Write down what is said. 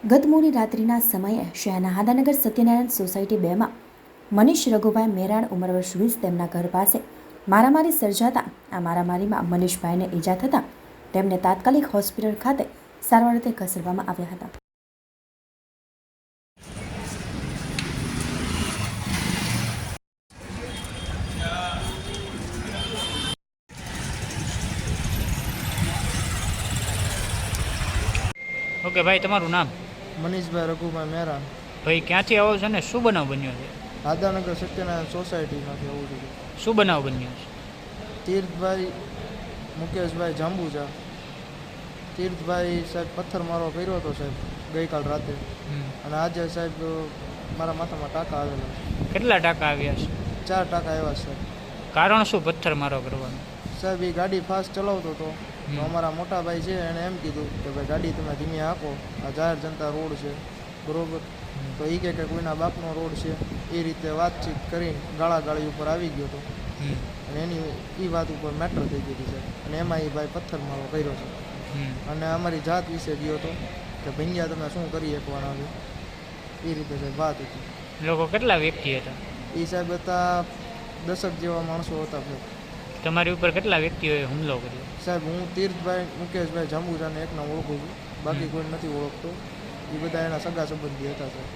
ગત મોડી રાત્રિના સમયે શહેરના હાદાનગર સત્યનારાયણ સોસાયટી 2માં મનીષ રઘુભાઈ મેરાણ ઉંમર વર્ષ 20 તેમના ઘર પાસે મારામારી સર્જાતા આ મારામારીમાં મનીષભાઈને ઈજા થતાં તેમને તાત્કાલિક હોસ્પિટલ ખાતે સારવાર અર્થે ખસેડવામાં આવ્યા હતા. ઓકે ભાઈ, તમારું નામ? મનીષભાઈ રઘુભાઈ મેરાણ. ભાઈ, ક્યાંથી આવો છો ને શું બનાવ બન્યો છે? હાદાનગર સત્યનારાયણ સોસાયટીમાંથી આવું છું. શું બનાવ બન્યો છે? તીર્થભાઈ મુકેશભાઈ જાંબુજા. તીર્થભાઈ સાહેબ પથ્થર મારવા કર્યો હતો સાહેબ ગઈકાલ રાતે, અને આજે સાહેબ મારા માથામાં ટાંકા આવેલા છે. કેટલા ટાંકા આવ્યા છે? 4 ટાંકા આવ્યા સાહેબ. કારણ શું પથ્થર મારો કરવાનું? સાહેબ એ ગાડી ફાસ્ટ ચલાવતો હતો, તો અમારા મોટા ભાઈ છે એણે એમ કીધું કે ભાઈ ગાડી તમે ધીમે હાંકો, આ જાહેર જનતા રોડ છે બરાબર. તો એ કે કોઈના બાપનો રોડ છે એ રીતે વાતચીત કરીને ગાળાગાળી ઉપર આવી ગયો હતો, અને એની એ વાત ઉપર મેટર થઈ ગઈ હતી સાહેબ. અને એમાં એ ભાઈ પથ્થર મારો કર્યો છે, અને અમારી જાત વિશે ગયો હતો કે ભૈયા તમે શું કરી શકવાના છો, એ રીતે સાહેબ વાત હતી. લોકો કેટલા વ્યક્તિ હતા? એ સાહેબ હતા 10 જેવા માણસો હતા સાહેબ. તમારી ઉપર કેટલા વ્યક્તિઓએ હુમલો કર્યો? સાહેબ હું તીર્થભાઈ મુકેશભાઈ જાંબુજાને એકના ઓળખું છું, બાકી કોઈ નથી ઓળખતો. એ બધા એના સગા સંબંધી હતા સાહેબ.